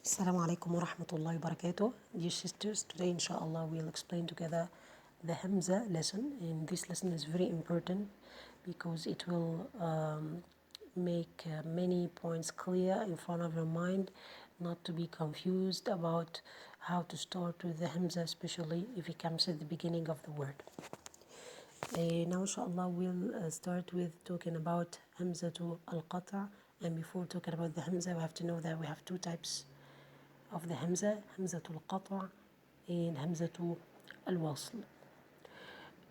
Assalamu alaikum wa rahmatullahi wa barakatuh. Dear sisters, today inshallah we'll explain together the hamza lesson, and this lesson is very important because it will make many points clear in front of your mind, not to be confused about how to start with the hamza, especially if it comes at the beginning of the word. Now inshallah we'll start with talking about hamza to al-qata, and before talking about the hamza we have to know that we have two types of the hamza, hamzatul qata and hamzatul al-wasl.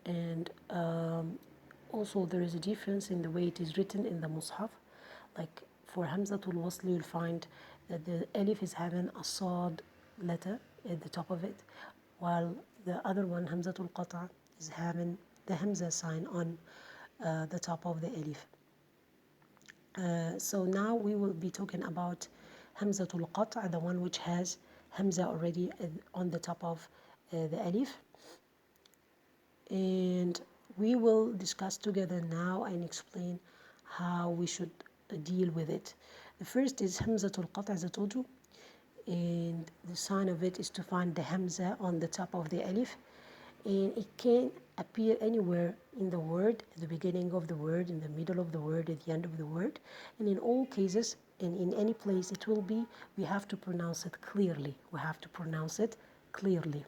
And also there is a difference in the way it is written in the mushaf. Like for hamzatul wasl, you'll find that the alif is having a sad letter at the top of it, while the other one, hamzatul qata, is having the hamza sign on the top of the alif. So now we will be talking about hamzatul qata', the one which has hamza already on the top of the alif, and we will discuss together now and explain how we should deal with it. The first is hamzatul qata', as I told you, and the sign of it is to find the hamza on the top of the alif, and it can appear anywhere in the word, at the beginning of the word, in the middle of the word, at the end of the word, and in all cases and in any place it will be, we have to pronounce it clearly. We have to pronounce it clearly.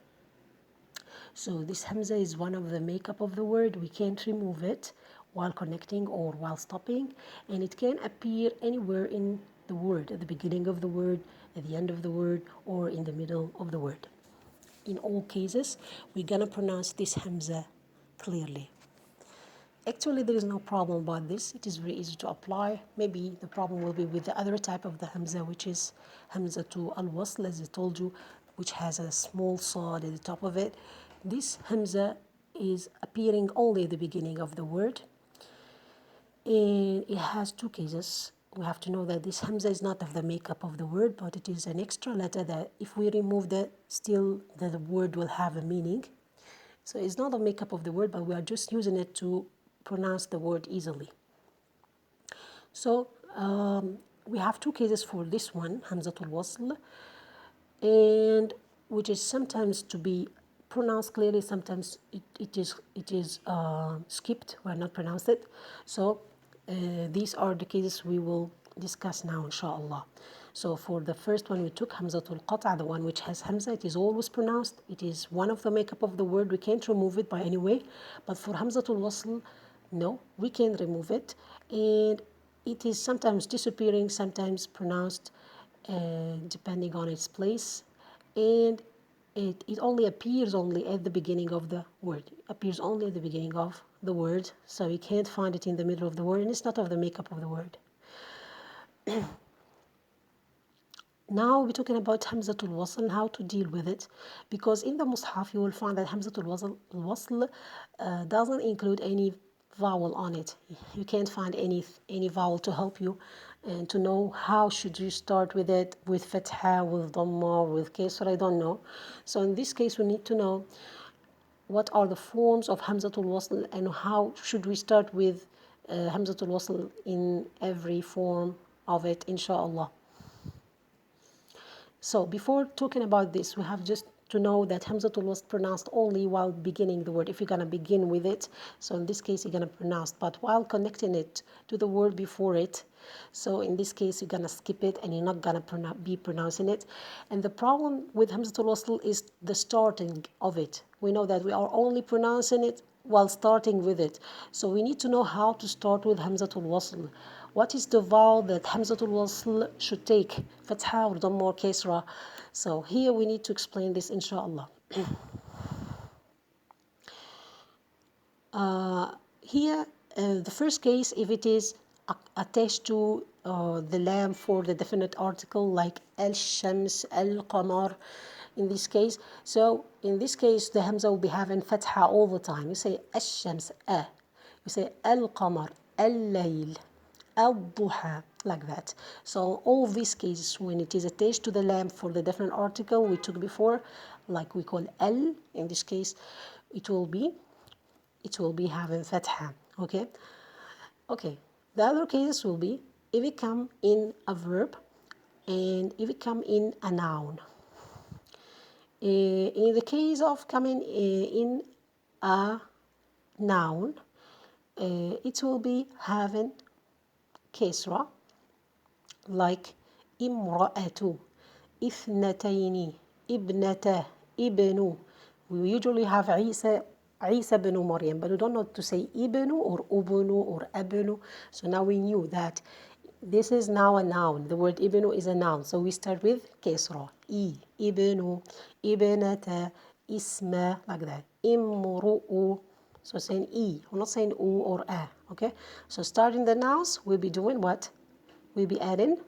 So this hamza is one of the makeup of the word. We can't remove it while connecting or while stopping, and it can appear anywhere in the word, at the beginning of the word, at the end of the word, or in the middle of the word. In all cases, we're gonna pronounce this hamza clearly. Actually, there is no problem about this. It is very easy to apply. Maybe the problem will be with the other type of the hamza, which is hamza to al-wasl, as I told you, which has a small sad at the top of it. This hamza is appearing only at the beginning of the word, and it has two cases. We have to know that this hamza is not of the makeup of the word, but it is an extra letter that if we remove that, still the word will have a meaning. So it's not the makeup of the word, but we are just using it to pronounce the word easily. So we have two cases for this one, hamzatul wasl, and which is sometimes to be pronounced clearly, sometimes it is skipped, we are not pronounced it. So these are the cases we will discuss now, inshallah. So for the first one we took hamzatul qata', the one which has hamza, it is always pronounced. It is one of the makeup of the word. We can't remove it by any way. But for hamzatul wasl, no, we can remove it, and it is sometimes disappearing, sometimes pronounced, depending on its place, and it only appears only at the beginning of the word. It appears only at the beginning of the word, so you can't find it in the middle of the word, and it's not of the makeup of the word. Now we're talking about hamzatul wasl and how to deal with it, because in the mushaf you will find that hamzatul wasl doesn't include any vowel on it. You can't find any vowel to help you and to know how should you start with it, with fatha, with dhamma, with kasra, I don't know. So in this case we need to know what are the forms of hamzatul wasl and how should we start with hamzatul wasl in every form of it, inshallah. So before talking about this, we have just to know that hamzatul was pronounced only while beginning the word. If you're going to begin with it, so in this case you're going to pronounce, but while connecting it to the word before it, so in this case you're going to skip it and you're not going to be pronouncing it. And the problem with hamzatul wasl is the starting of it. We know that we are only pronouncing it while starting with it. So we need to know how to start with hamzatul wasl. What is the vowel that hamzatul wasl should take? Fatha or dhamma or kasra? So here we need to explain this, inshallah. Here, the first case, if it is attached to the lam for the definite article, like al-shams, al-qamar, in this case. So in this case, the hamza will be having fatha all the time. You say al-shams, you say al-qamar, al-layl, al-duha, like that. So all these cases, when it is attached to the lam for the definite article we took before, like we call al, in this case, it will be having fatha. Okay. The other cases will be if it come in a verb and if it come in a noun. In the case of coming in a noun, it will be having كسرة like امرأة اثنتين ابنة ابن. We usually have عيسى بن مريم, but we don't know to say ibnu or ubnu or abnu. So now we knew that this is now a noun. The word ibnu is a noun, so we start with كسرة ibnu ibnة isma, like that. imru'u. So saying we're not saying u or a. Okay, so starting the nouns, we'll be doing what? We'll be adding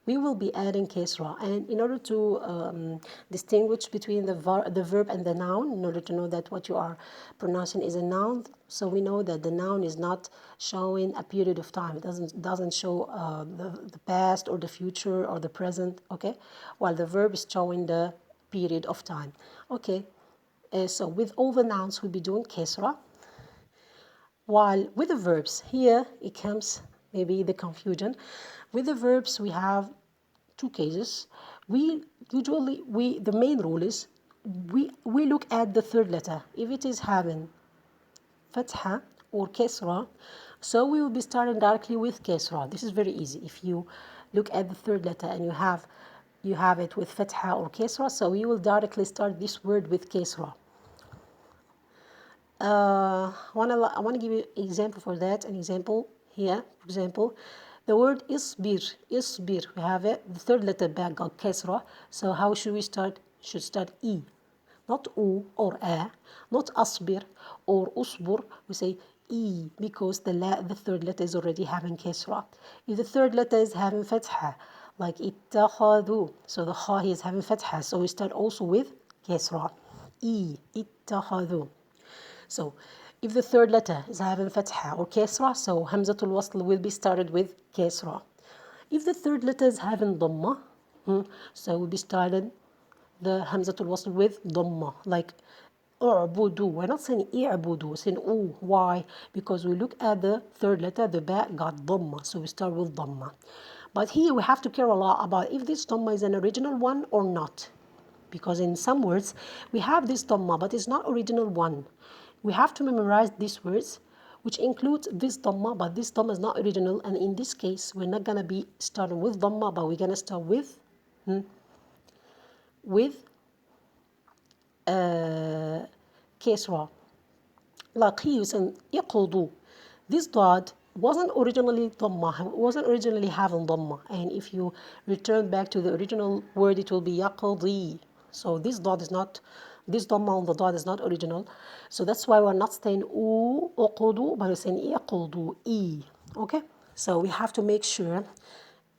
we will be adding kesra. And in order to distinguish between the verb and the noun, in order to know that what you are pronouncing is a noun, so we know that the noun is not showing a period of time. It doesn't show the past or the future or the present, okay? While the verb is showing the period of time, okay? So with all the nouns, we'll be doing kesra. While with the verbs, here it comes maybe the confusion. With the verbs, we have two cases. We usually the main rule is we look at the third letter. If it is having fatha or kesra, so we will be starting directly with kesra. This is very easy. If you look at the third letter and you have it with fatha or kesra, so we will directly start this word with kesra. I want to give you an example for that. An example here, for example, the word isbir. Isbir. We have it. The third letter back got kesra. So how should we start? Should start e, not u or a, not asbir or usbur. We say e because the third letter is already having kesra. If the third letter is having fatha, like ittakhadu, so the kha is having fatha, so we start also with kesra. E ittakhadu. So if the third letter is having fatha or kesra, so hamzatul wasl will be started with kesra. If the third letter is having dhamma, so we'll be started the hamzatul wasl with dhamma, like u'budu. We're not saying i'budu, we're saying ooh. Why? Because we look at the third letter, the ba got dhamma, so we start with dhamma. But here we have to care a lot about if this dhamma is an original one or not. Because in some words, we have this dhamma, but it's not original one. We have to memorize these words, which includes this dhamma, but this dhamma is not original. And in this case, we're not going to be starting with dhamma, but we're going to start with kesra. Like he using iqdu. This dot wasn't originally dhamma, wasn't originally having dhamma. And if you return back to the original word, it will be yaqdi. So this dot is not, this dhamma on the dot is not original. So that's why we're not saying u uqdu, but we're saying iqdu, e. Okay? So we have to make sure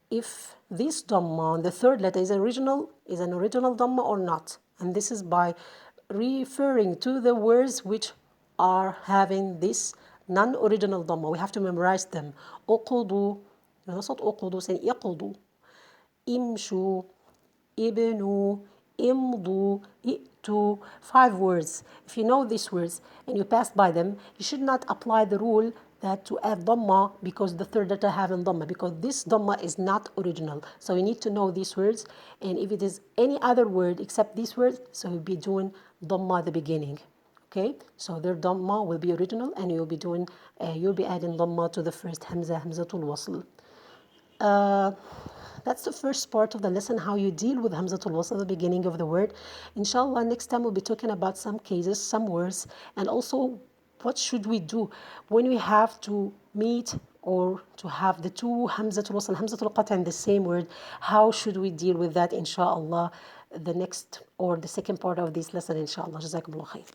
if this dhamma, the third letter, is an original dhamma or not. And this is by referring to the words which are having this non-original dhamma. We have to memorize them. Uqudu, not uqudu, saying iqudu. Imshu, ibnu, imdu, itu. 5 words. If you know these words and you pass by them, you should not apply the rule that to add dhamma because the third letter having dhamma, because this dhamma is not original. So you need to know these words, and if it is any other word except these words, so you'll be doing dhamma at the beginning. Okay, so their dhamma will be original, and you'll be adding dhamma to the first hamzatul wasl. That's the first part of the lesson, how you deal with hamzatul wasl at the beginning of the word. Inshallah, next time we'll be talking about some cases, some words, and also what should we do when we have to meet or to have the two hamzatul wasl and hamzatul qat'a in the same word. How should we deal with that, inshallah, the next or the second part of this lesson, inshallah. Jazakumullah khair.